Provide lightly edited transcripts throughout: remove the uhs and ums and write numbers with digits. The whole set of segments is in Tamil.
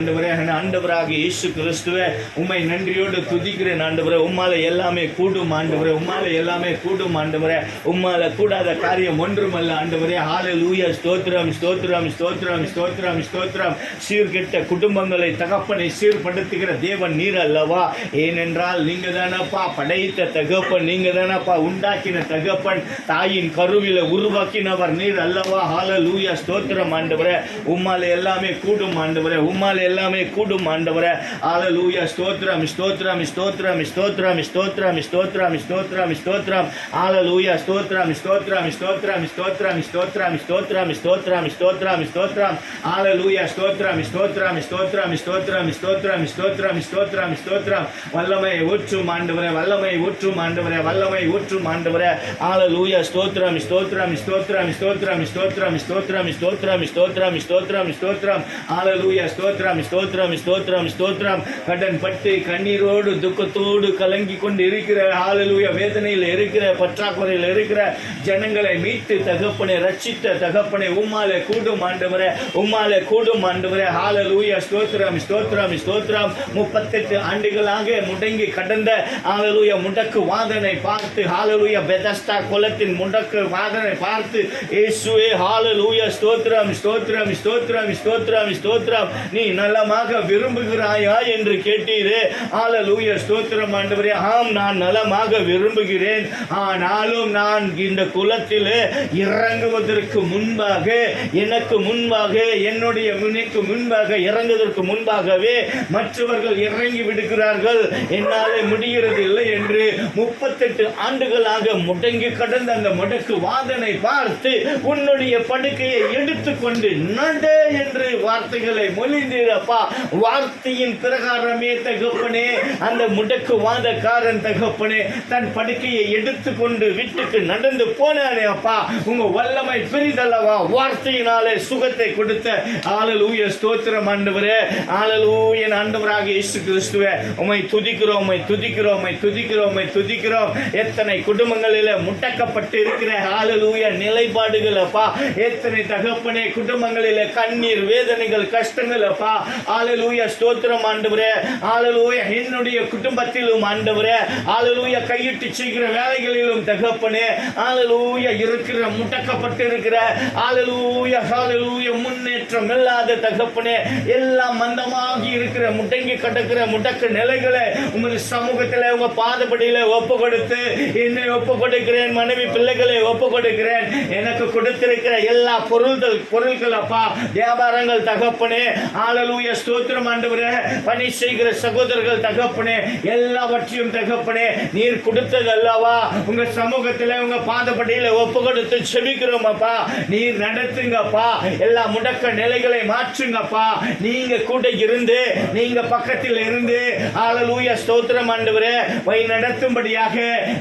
ஆண்டவராக இயேசு கிறிஸ்துவே, உம்மை நன்றியோடு துதிக்கிறேன் ஆண்டவரே. உம்மால எல்லாமே கூடும் ஆண்டவரே, உம்மால எல்லாமே கூடும் ஆண்டவரே. உம்மால கூடாத காரியம் ஒன்றுமல்ல ஆண்டவரே. ஹல்லேலூயா. ஸ்தோத்திரம் ஸ்தோத்திரம் ஸ்தோத்திரம் ஸ்தோத்திரம் ஸ்தோத்திரம். சீர்கெட்ட குடும்பங்களை தகப்பனை சீர்படுத்துகிற தேவன் நீர் அல்லவா? ஏனென்றால் நீங்க தானப்பா படைத்த தகப்பன், நீங்க தானப்பா உண்டாக்கின தகப்பன், தாயின் கருவில உருவாக்கினவர் நீர் அல்லவா? ஹல்லேலூயா. ஸ்தோத்திரம் ஆண்டவரே. உம்மால எல்லாமே கூடும் ஆண்டவரே, உம்மால எல்லாமே கூடும் ஆண்டவரே. ஹல்லேலூயா. ஸ்தோத்திரம் ஸ்தோத்திரம் ஸ்தோத்திரம் ஸ்தோத்திரம் ஸ்தோத்திரம் ஸ்தோத்திரம் ஸ்தோத்திரம் ஸ்தோத்திரம். ஹல்லேலூயா. ஸ்தோத்திரம் ஸ்தோத்திரம் ஸ்தோத்திரம் ஸ்தோத்திரம் ஸ்தோத்திரம் ஸ்தோத்திரம் ஸ்தோத்திரம் ஸ்தோத்திரம் ஸ்தோத்திரம். ஹல்லேலூயா. ஸ்தோத்திரம் ஸ்தோத்திரம் ஸ்தோத்திரம் ஸ்தோத்திரம் ஸ்தோத்திரம் ஸ்தோத்திரம் ஸ்தோத்திரம் ஸ்தோத்திரம். வல்லமை ஊற்றும் ஆண்டவரே, வல்லமை ஊற்றும் ஆண்டவரே, வல்லமை ஊற்றும் ஆண்டவரே. ஹல்லேலூயா. ஸ்தோத்திரம் ஸ்தோத்திரம் ஸ்தோத்திரம் ஸ்தோத்திரம் ஸ்தோத்திரம் ஸ்தோத்திரம் ஸ்தோத்திரம் ஸ்தோத்திரம் ஸ்தோத்திரம் ஸ்தோத்திரம். ஹல்லேலூயா. ஸ்தோத்திரம் ஸ்தோத்திரம் ஸ்தோத்திரம் ஸ்தோத்திரம். கடன் பட்டு கண்ணீரோடு துக்கத்தோடு கலங்கி கொண்டு இருக்கிற, ஹல்லேலூயா, வேதனையில் இருக்கிற, பற்றாக்குறையில் இருக்கிற ஜனங்களை மீட்டு தகப்பனை ரட்சித்த தகப்பனை உம்மாலே கூடும் ஆண்டவரே, உம்மாலே கூடும் ஆண்டவரே. ஹல்லேலூயா. ஸ்தோத்திரம் ஸ்தோத்திரம் ஸ்தோத்திரம். 38 ஆண்டுகளாக முடங்கி கடந்த, ஹல்லேலூயா, முடக்கு வாதனை பார்த்து, ஹல்லேலூயா, பெதஸ்தா குலத்தின் முடக்கு வாதனை பார்த்து, இயேசுவே ஹல்லேலூயா, ஸ்தோத்திரம் ஸ்தோத்திரம் ஸ்தோத்திரம் ஸ்தோத்திரம் ஸ்தோத்திரம். நீ நலமாக விரும்புகிறாயா என்று கேட்டீரே. ஹல்லேலூயா. ஸ்தோத்திரம் ஆண்டவரே. ஆம், நான் நலமாக விரும்புகிறேன். ஆனாலும் நான் இந்த குலத்திலே இறங்குவதற்கு முன்பாக, எனக்கு முன்பாக, என்னுடைய முனைக்கு முன்பாக இறங்குவதற்கு முன்பாகவே மற்றவர்கள் இறங்கி விடுகிறார்கள், என்னாலே முடிகிறது இல்லை என்று 38 ஆண்டுகளாக முடங்கி கடந்த அந்த முடக்கு வாதனை பார்த்து, உன்னுடைய படுக்கையை எடுத்துக்கொண்டு நடு என்று வார்த்தைகளை மொழிந்தீரப்பா. வார்த்தையின் பிரகாரமே தகப்பனே, அந்த முடக்கு வாதக்காரன் தகப்பனே தன் படுக்கையை எடுத்துக்கொண்டு வீட்டுக்கு நடந்து போனானே அப்பா. உங்க வல்லமை பெரிதல்லவா? வார்த்தையினாலே சுகத்தை கொடுத்த. ஹல்லேலூயா. ஸ்தோத்திரம் ஆண்டவரே. ஹல்லேலூயா. ஆண்டவராக இயேசு கிறிஸ்துவே, உம்மை துதிக்கிறோம், உம்மை துதிக்கிறோம், உம்மை துதிக்கிறோம், உம்மை துதிக்கிறோம். எத்தனை குடும்பங்களிலே முடக்கப்பட்டு இருக்கிற, ஹல்லேலூயா, நிலைப்பாடுகள் அப்பா. எத்தனை தகப்பனே குடும்பங்களிலே கண்ணீர், வேதனைகள், கஷ்டங்கள் அப்பா. ஹல்லேலூயா. ஸ்தோத்திரம் ஆண்டவரே. ஹல்லேலூயா. என்னுடைய குடும்பத்திலும் ஆண்டவரே, ஹல்லேலூயா, கையிட்டு செய்கிற வேலைகளிலும் தகப்பனே, ஹல்லேலூயா, இருக்கிற முடக்கப்பட்டு இருக்கிற, ஹல்லேலூயா, ஹல்லேலூயா, முன்னேற்றம் இல்லாத தகப்பனே, எல்லாம் மந்தமாகி இருக்கிற, முடங்கி கிடக்கிற முடக்கு நிலைகளை உமது சமூகத்தில் உங்க பாதப்படியில ஒப்பு கொடுத்து, என்னை ஒப்பு கொடுக்கிறேன், மனைவி பிள்ளைகளை ஒப்பு கொடுக்கிறேன். எனக்கு கொடுத்திருக்கிற எல்லா பொருள்கள் அப்பா, வியாபாரங்கள் தகப்பனே, ஹல்லேலூயா, ஸ்தோத்திரம் ஆண்டவரே, பணி செய்கிற சகோதரர்கள் தகப்பனே, எல்லாவற்றையும் தகப்பனே நீர் கொடுத்தது அல்லவா? உங்க சமூகத்தில் உங்க பாதப்படியில ஒப்பு கொடுத்து செபிக்கிறோம் அப்பா. நீர் நடத்துங்கப்பா, எல்லா முடக்க நிலைகளை மாற்றுங்கப்பா. நீங்க கூட இருந்து, நீங்க பக்கத்தில் இருந்து, ஹல்லேலூயா, ஸ்தோத்திரம் ஆண்டவரே, வழி நடத்தும்படியாக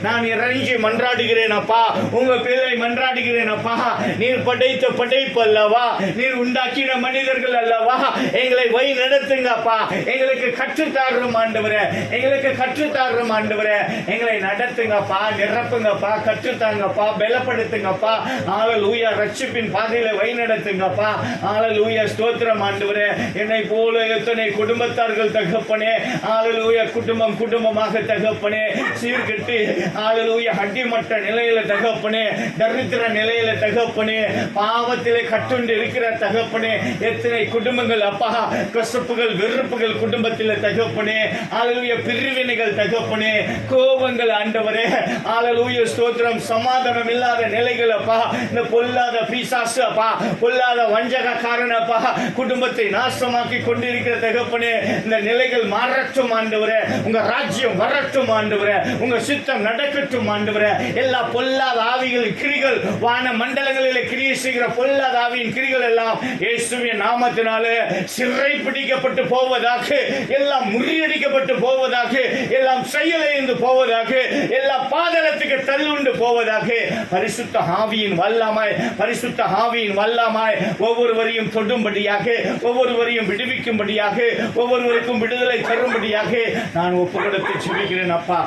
நான் இறங்கி மன்றாடுகிறேன் அப்பா. உங்க பிள்ளை மன்றாடுகிறேன் அப்பா. நீர் படைத்த படைப்பு அல்லவா? நீர் உண்டாக்கின மனிதர்கள் அல்லவா? எங்களை வழி நடத்துங்கப்பா. எங்களுக்கு கற்றுத்தாரும் ஆண்டவரே, எங்களுக்கு கற்றுத்தாரும் ஆண்டவரே. எங்களை நடத்துங்கப்பா, நிரப்புங்கப்பா, கற்றுத்தாங்கப்பா, பலப்படுத்துங்கப்பா. ஹல்லேலூயா. ரட்சிப்பின் பாதையில வழி நடத்துங்கப்பா. ஹல்லேலூயா. ஸ்தோத்திரம் ஆண்டவரே. என்னை போல எத்தனை குடும்பத்தார்கள் தகப்பனே, ஹல்லேலூயா, குடும்பமாக தகப்பனே சீர்கெட்டு, ஹல்லேலூயா, அடிமட்ட நிலையில தகப்பனே, தரித்திர நிலையில தகப்பனே, பாவத்திலே கட்டுண்டு இருக்கிற தகப்பனே, எத்தனை குடும்பங்கள் அப்பா, கசப்புகள், வெறுப்புகள் குடும்பத்தில் தகப்பனே, ஹல்லேலூயா, பிரிவினைகள் தகப்பனே, கோபங்கள் ஆண்டவரே, ஹல்லேலூயா, ஸ்தோத்திரம், சமாதானம் இல்லாத நிலைகள் அப்பா, இந்த பொல்லாத பிசாசு அப்பா, பொல்லாத வஞ்சகக்காரன் அப்பா, குடும்பத்தை நாசமாக்கி கொண்டிருக்கிற தகப்பனே, இந்த நிலைகள் மாறட்டும் ஆண்டவரே. உங்க ராஜ்யம் வரட்டும் ஆண்டவரே. உங்க சித்தம் நடக்கட்டும் ஆண்டவரே. எல்லா பொல்லாத ஆவிகள் கிரிகள், வான மண்டலங்களிலே கிரியை செய்கிற பொல்லாத ஆவியின் கிரிகள் எல்லாம் இயேசுவின் நாமத்தினாலே சிறை பிடிக்கப்பட்டு போவதாக, எல்லாம் முறியடிக்கப்பட்டு போவதாக, எல்லாம் செயலிழந்து போவதாக, எல்லா பாதாளத்துக்கு தள்ளுண்டு போவதாக. பரிசுத்த ஆவியின் வல்லமாய், பரிசுத்த ஆவியின் வல்லமாய் ஒவ்வொருவரையும் தொடும்படியாக, ஒவ்வொருவரையும் விடுவிக்கும்படியாக, ஒவ்வொருவருக்கும் விடுதலை தரும்படியாக நான் ஒப்பு கொடுத்து ஜெபிக்கிறேன் அப்பா.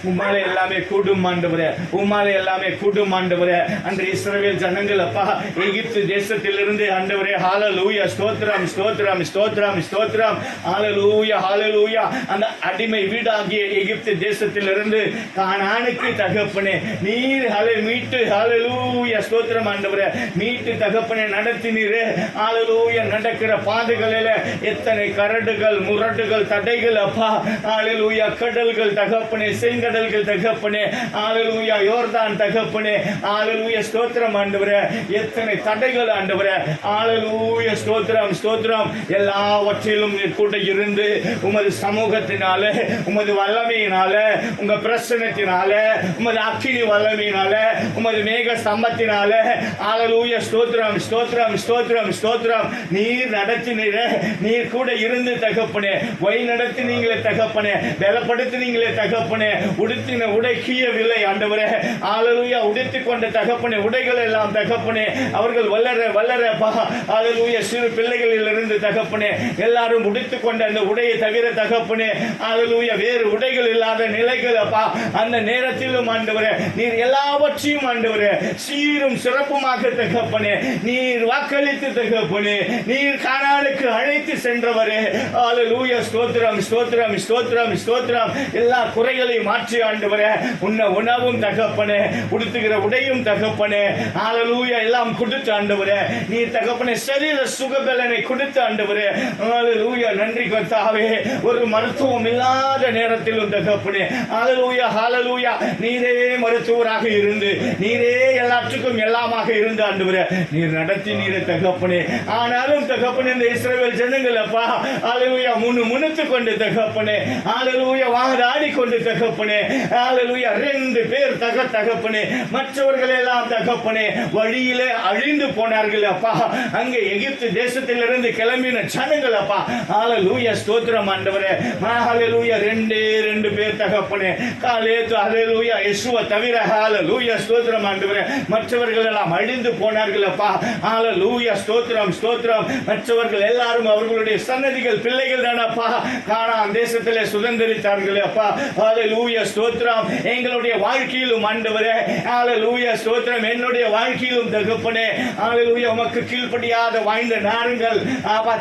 உம்மாலே எல்லாமே கூடும் ஆண்டவரே, உம்மாலே எல்லாமே கூடும் ஆண்டவரே. அன்று இஸ்ரவேல் ஜனங்கள் அப்பா எகிப்து தேசத்திலிருந்து ஆண்டவரே, ஹல்லேலூயா, ஸ்தோத்திரம் ஸ்தோத்திரம் ஸ்தோத்திரம் ஸ்தோத்திரம் ஸ்தோத்திரம். ஹalleluya ஹalleluya. அந்த அடிமை வீடாகிய எகிப்து தேசத்திலிருந்து கானானுக்கு தகப்பனே நீர் மீட்டு ஹalleluya ஸ்தோத்திரம் ஆண்டவரே மீட்டு தகப்பனே நடத்தினீரே. ஹalleluya. நடக்கிற பாதைகளில எத்தனை கரடுகள் முரட்டுகள் தடைகள் அப்பா. ஹalleluya. கடல்கள் தகப்பனே செங்கடல்கள் தகப்பனே. ஹalleluya. யோர்தான் தகப்பனே. ஹalleluya ஸ்தோத்திரம் ஆண்டவரே. எத்தனை தடைகள் ஆண்டவரே. ஹalleluya ஸ்தோத்திரம் ஸ்தோத்திரம். எல்லாவற்றிலும் நீர் கூட இருந்து உமது சமூகத்தினாலே உமது வல்லமையினால உங்க பிரசன்னத்தினால உமது அக்கினி வல்லமையினால உமது மேக ஸ்தம்பத்தினால ஹalleluya ஸ்தோத்திரம் ஸ்தோத்திரம் ஸ்தோத்திரம் ஸ்தோத்திரம். நீர் நடத்தினீரே. நீர் கூட இருந்து தகப்பனே வழி நடத்தினீங்களே தகப்பனே பலப்படுத்தினீங்களே தகப்பனே. உடுத்தின உடை கீயவில்லை ஆண்டவரே. ஹalleluya. உடுத்திக் கொண்ட தகப்பனே உடைகள் எல்லாம் தகப்பனே அவர்கள் வல்லற வல்லறப்பா. ஹalleluya. சிறு பிள்ளைகளிலிருந்து தகப்பனே எல்லாரும் உடுத்திக் கொண்ட அந்த உடையை தவிர தகப்பனே ஹalleluya வேறு உடைகள் இல்லாத நிலைகள் அப்பா. அந்த நேரத்திலும் ஆண்டவரே நீர் எல்லாவற்றையும் ஆண்டவரே சீரும் சிறப்புமாக தகப்பனே நீர் வாக்களித்து தகப்பனே நீர் கானானுக்கு அழைத்து சென்றவரே. ஹalleluya ஸ்தோத்திரம் ஸ்தோத்திரம் ஸ்தோத்திரம் ஸ்தோத்திரம். எல்லா குறைகளையும் மாற்றி ஆண்டவரே உன்ன உணவும் தகப்பனே உடுத்துகிற உடையும் தகப்பனே ஹalleluya எல்லாம் கொடுத்து ஆண்டவரே நீர் தகப்பனே சரீர சுகபலனை கொடுத்து ஆண்டவரே. ஹalleluya நன்றி கர்த்தாவே. ஒரு மருத்துவம் இல்லாத நேரத்திலும் தகப்பனே ஹalleluya ஹalleluya நீரே மருத்துவராக இருந்து நீரே எல்லாத்துக்கும் எல்லாமாக இருந்து ஆண்டவரே நீர் நடத்தி நீரே தகப்பனே. ஆனாலும் தகப்பனே இந்த இஸ்ரவேல் ஜனங்கள் அப்பா ஹalleluya முணுமுணுத்து கொண்டு தகப்பனே ஹalleluya வாதாடி கொண்டு தகப்பனே ஹalleluya 2 பேர் தகப்பனே மற்றவர்கள் எல்லாம் தகப்பனே வழியிலே அழிந்து போனார்கள் அப்பா. அங்கே எகிப்து தேசத்திலிருந்து கிளம்பின ஜனங்கள் அப்பா ஹalleluya ஸ்தோத்திரம் ஆண்டவரே. ஹalleluya 2 பேர் தகப்பனே காலேத் ஹalleluya யெசுவா தவிர ஹalleluya ஸ்தோத்திரம் ஆண்டவரே மற்றவர்கள் எல்லாம் அழிந்து போனார்கள் அப்பா. ஹalleluya ஸ்தோத்திரம் ஸ்தோத்திரம். மற்றவர்கள் எல்லாரும் அவர்களுடைய சன்னதிகள் பிள்ளைகள் தானப்பா கானான் தேசத்திலே சுதந்திரித்தார்கள் அப்பா. ஹalleluya ஸ்தோத்திரம். எங்களுடைய வாழ்க்கையிலும் ஆண்டவரே ஹalleluya ஸ்தோத்திரம் என்னுடைய வாழ்க்கையிலும் தகப்பனே ஹalleluya உமக்கு கீழ்ப்படியாத வாய்ந்த நேரங்கள் அப்பா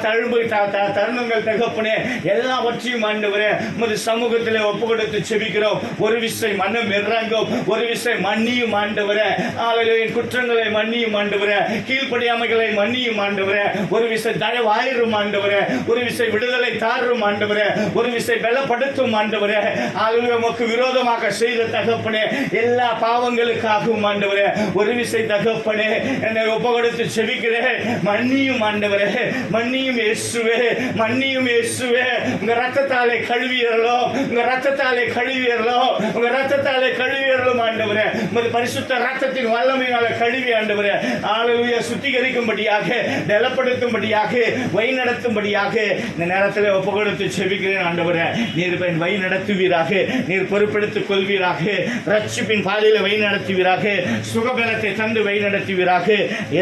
தருணங்கள் தகப்பனே எல்லாவற்றையும் ஆண்டவரே உமது சமூகத்திலே ஒப்புக்கொடுத்து செபிக்கிறோம். ஒரு விசை மனம் இறங்கும் ஒரு விசை மன்னியும் ஆண்டவரே ஹalleluya குற்றங்களை மன்னியும் ஆண்டவரே கீழ்ப்படியாமைகளை மன்னியும் ஆண்டவரே. ஒரு விசை தயவாயிரும் ஆண்டவரே ஒரு விசை விடுதலை தாரும் ஆண்டவரே ஒரு விசை பலப்படுத்தும் ஆண்டவரே ஹalleluya உமக்கு விரோதமாக செய்த தகப்பனே எல்லா பாவங்களுக்காகவும் ஆண்டவரே ஒரு விசை தகப்பனே என்னை ஒப்புக்கொடுத்து செபிக்கிறேன். மன்னியும் ஆண்டவரே மன்னியும் இயேசுவே மன்னியும் இயேசுவே. உங்க ரத்தத்தாலே கழுவியறலோ உங்க ரத்தத்தாலே கழுவியறலோ உங்க ரத்தத்தாலே கழுவியறலும் ஆண்டவரே உமது பரிசுத்த ரத்தத்தின் வல்லமையினால கழுவி ஆண்டவரே ஹalleluya சுத்திகரிக்கும்படியாக பலப்படுத்தும்படியாக வழி நடத்தும்படியாக இந்த நேரத்தில் ஒப்புக்கொடுத்து செபிக்கிறேன் ஆண்டவரே. நீர் வழி நடத்துவீராக நீர் பொறுப்பெடுத்துக் கொள்வீராக ரட்சிப்பின் பாதையில் வழி நடத்துவீராக சுகபலத்தை தந்து வழி நடத்துவீராக.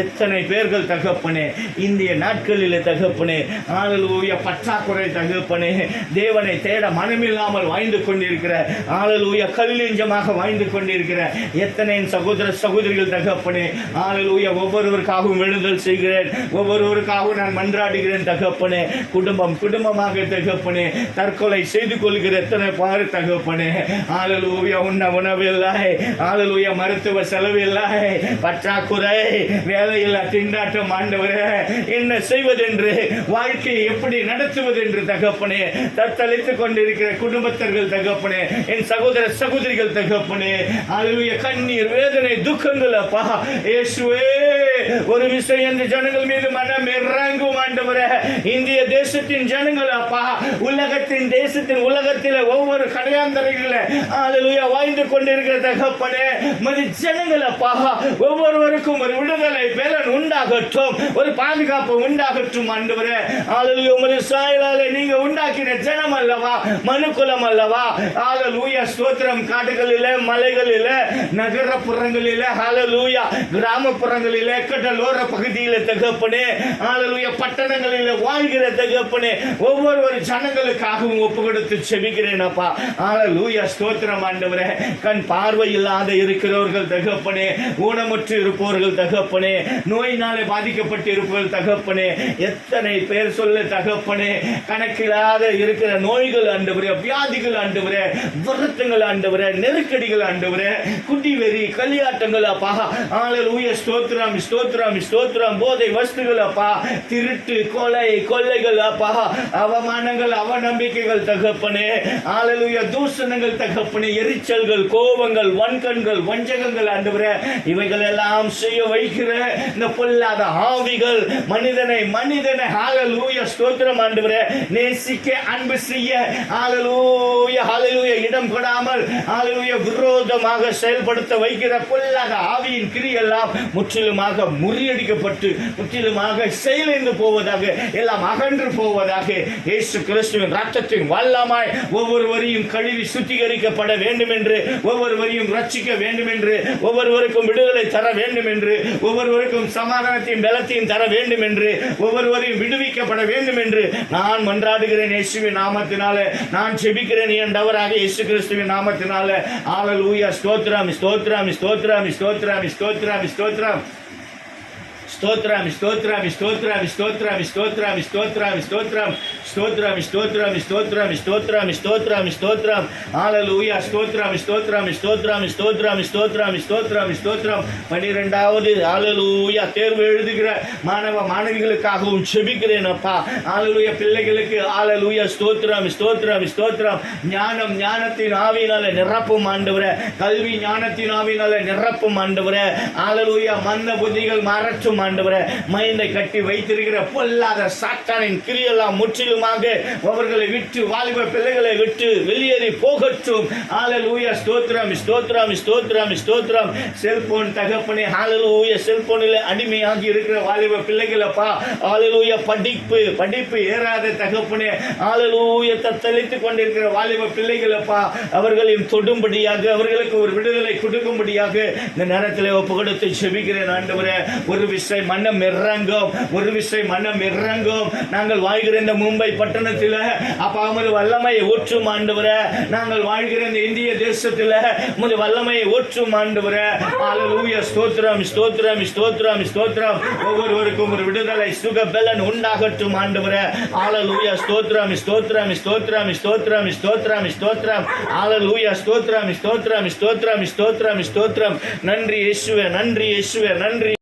எத்தனை பேர்கள் தகப்பனே இந்திய நாட்களில் தகப்பனே ஹalleluya பற்றாக்குறை தகப்பனே தேவனை தேட மனமில்லாமல் வாழ்ந்து கொண்டிருக்கிற ஹalleluya கல்நெஞ்சமாக வாழ்ந்து கொண்டிருக்கிற எத்தனை சகோதர சகோதரிகள் தகப்பனே ஹalleluya ஒவ்வொருவருக்காகவும் விடுதல் செய்கிறேன். ஒவ்வொருவருக்காகவும் நான் மன்றாடுகிறேன் தகப்பனே. குடும்பமாக தகப்பனே தற்கொலை செய்து கொள்கிற எத்தனை பாரு தகப்பனே ஹalleluya உணவில்லை ஹalleluya மருத்துவ செலவில்லை பற்றாக்குறை வேலையில்லா திண்டாட்டம் ஆண்டவரே என்ன செய்வதென்று வாழ்க்கையை எப்படி நடத்துவது என்று தகப்பனே தத்தளித்துக் கொண்டிருக்கிற குடும்பத்தர்கள் தகப்பனே என் சகோதர சகோதரிகள் தகப்பனே ஹalleluya கண்ணீர் வேதனை துக்கங்கள் அப்பா இயேசுவே ஒரு விஷயம் இந்த ஜனங்கள் மீது மனம் இறங்கும் ஆண்டவரே. இந்திய தேசத்தின் ஜனங்கள் அப்பா உலகத்தில் ஒவ்வொரு கடையாந்தரையில் ஹalleluya வாழ்ந்து கொண்டிருக்கிற தகப்பனே மதி ஜனங்கள் அப்பா ஒவ்வொருவருக்கும் ஒரு விடுதலை பலன் உண்டாகட்டும் ஒரு பாதுகாப்பு உண்டாகட்டும் ஆண்டவரே ஹalleluya உம்முடைய சாயலாலே நீங்க உண்டாக்கின ஜனம் அல்லவா, மனுக்குலம் அல்லவா. ஹalleluya ஸ்தோத்திரம். காடுகளிலே, மலைகளிலே, நகரப்புறங்களிலே, ஹalleluya கிராமப்புறங்களிலே, கடலோர பகுதியிலே தகப்பனே, ஹalleluya பட்டணங்களிலே வாழ்கிற தகப்பனே, ஒவ்வொரு ஜனங்களுக்காகவும் ஒப்பு கொடுத்து செபிக்கிறேன் அப்பா. ஹalleluya ஸ்தோத்திரம் ஆண்டவரே. கண் பார்வை இல்லாத இருக்கிறவர்கள் தகப்பனே, ஊனமுற்று இருப்பவர்கள் தகப்பனே, நோயினாலே பாதிக்கப்பட்டு இருப்பவர்கள் தகப்பனே, எத்தனை பேர் சொல்ல தகப்பனே, கணக்கில்லாத இருக்கிற நோய்கள் ஆண்டவரே, வியாதிகள் ஆண்டவரே, வருத்தங்கள் ஆண்டவரே, நெருக்கடிகள் ஆண்டவரே, குடிவெறி, களியாட்டங்கள் அப்பா. ஹalleluya ஸ்தோத்திரம் ஸ்தோத்திரம் ஸ்தோத்திரம். போதை வஸ்துகள் அப்பா, திருட்டு, கொலை, கொள்ளைகள் அப்பா, அவமானங்கள், அவநம்பிக்கைகள் தகப்பனே, ஹalleluya தூஷணங்கள் தகப்பனே, எரிச்சல்கள், கோபங்கள், வன்கண்கள், வஞ்சகங்கள் ஆண்டவரே, இவைகள் எல்லாம் செய்ய வைக்கிற இந்த பொல்லாத ஆவிகள் மனிதனை ஹalleluya ஸ்தோத்திரம் ஆண்டவரே, நேசிக்க, அன்பு செய்ய, ஹalleluya ஹalleluya இடம் கொடாமல், ஹalleluya விரோதமாக செயல்படுத்த வைக்கிற பொல்லாத ஆவியின் கிரியெல்லாம் முற்றிலுமாக முறியடிக்கப்பட்டு முற்றிலுமாக செயலிழந்து போவதாக, எல்லாம் அகன்று போவதாக, இயேசு கிறிஸ்துவின் ரத்தத்தின் வல்லமாய் ஒவ்வொருவரையும் கழுவி சுத்திகரிக்கப்பட வேண்டும் என்று, ஒவ்வொருவரையும் ரட்சிக்க வேண்டும் என்று, ஒவ்வொருவருக்கும் விடுதலை தர வேண்டும் என்று, ஒவ்வொருவருக்கும் சமாதானத்தையும் பலத்தையும் தர வேண்டும் என்று, ஒவ்வொருவரையும் விடுவிக்கப்பட வேண்டும் என்று நான் மன்றாடுகிறேன் இயேசுவின் நாமத்தினாலே. நான் ஜெபிக்கிறேன் என்றவராக இயேசு கிறிஸ்துவின் நாமத்தினாலே. ஹalleluya ஸ்தோத்திரம் ஸ்தோத்திரம் ஸ்தோத்திரம் ஸ்தோத்திரம் ஸ்தோத்திரம் ஸ்தோத்திரம் ஸ்தோத்திரம் ஸ்தோத்திரம் ஸ்தோத்திரம் ஸ்தோத்திரம் ஸ்தோத்திரம் ஸ்தோத்திரம் ஸ்தோத்திரம் ஸ்தோத்திரம் ஸ்தோத்திரம் ஸ்தோத்திரம் ஸ்தோத்திரம் ஸ்தோத்திரம் ஸ்தோத்திரம். ஹalleluya ஸ்தோத்திரம் ஸ்தோத்திரம் ஸ்தோத்திரம் ஸ்தோத்திரம் ஸ்தோத்திரம் ஸ்தோத்திரம் ஸ்தோத்திரம். 12வது ஹalleluya தேர்வு எழுதுகிற மாணவ மாணவிகளுக்காகவும் ஜெபிக்கிறேன் அப்பா. ஹalleluya பிள்ளைகளுக்கு ஹalleluya ஸ்தோத்திரம் ஸ்தோத்திரம் ஸ்தோத்திரம். ஞானத்தின் ஆவியினாலே நிரப்பும் ஆண்டவரே, கல்வி ஞானத்தின் ஆவியினாலே நிரப்பும் ஆண்டவரே. ஹalleluya மந்த புத்திகள் மாறட்டும் ஆண்டவரே. மைண்டை கட்டி வைத்திருக்கிற பொல்லாத சாத்தானின் கிரியெல்லாம் முற்றிலுமாக அவர்களை விட்டு, வாலிப பிள்ளைகளை விட்டு வெளியேறி போகட்டும். ஹalleluya ஸ்தோத்திரம் ஸ்தோத்திரம் ஸ்தோத்திரம் ஸ்தோத்திரம். செல்போன் தகப்பனே, ஹalleluya செல்போனில் அடிமையாகி இருக்கிற வாலிப பிள்ளைகள் அப்பா, ஹalleluya படிப்பு ஏறாத தகப்பனே, ஹalleluya தத்தளித்துக் கொண்டிருக்கிற வாலிப பிள்ளைகள் அப்பா, அவர்களையும் தொடும்படியாக, அவர்களுக்கு ஒரு விடுதலை கொடுக்கும்படியாக இந்த நேரத்தில் ஒப்பு கொடுத்து ஜெபிக்கிறேன் ஆண்டவரே. ஒரு விசை மனம் இறங்கும், ஒரு விசை மனம் இறங்கும். நாங்கள் வாழ்கிற இந்த மும்பை பட்டணத்தில் அப்பா உமது வல்லமையை ஊற்றும் ஆண்டவரே. நாங்கள் வாழ்கிற இந்த இந்திய தேசத்தில் உமது வல்லமையை ஊற்றும் ஆண்டவரே. ஹalleluya ஸ்தோத்திரம் ஸ்தோத்திரம் ஸ்தோத்திரம் ஸ்தோத்திரம். ஒவ்வொருவருக்கும் ஒரு விடுதலை, சுக பலன் உண்டாகட்டும் ஆண்டவரே. ஹalleluya ஸ்தோத்திரம் ஸ்தோத்திரம் ஸ்தோத்திரம் ஸ்தோத்திரம் ஸ்தோத்திரம் ஸ்தோத்திரம். ஹalleluya ஸ்தோத்திரம் ஸ்தோத்திரம் ஸ்தோத்திரம் ஸ்தோத்திரம் ஸ்தோத்திரம். நன்றி இயேசுவே, நன்றி இயேசுவே, நன்றி.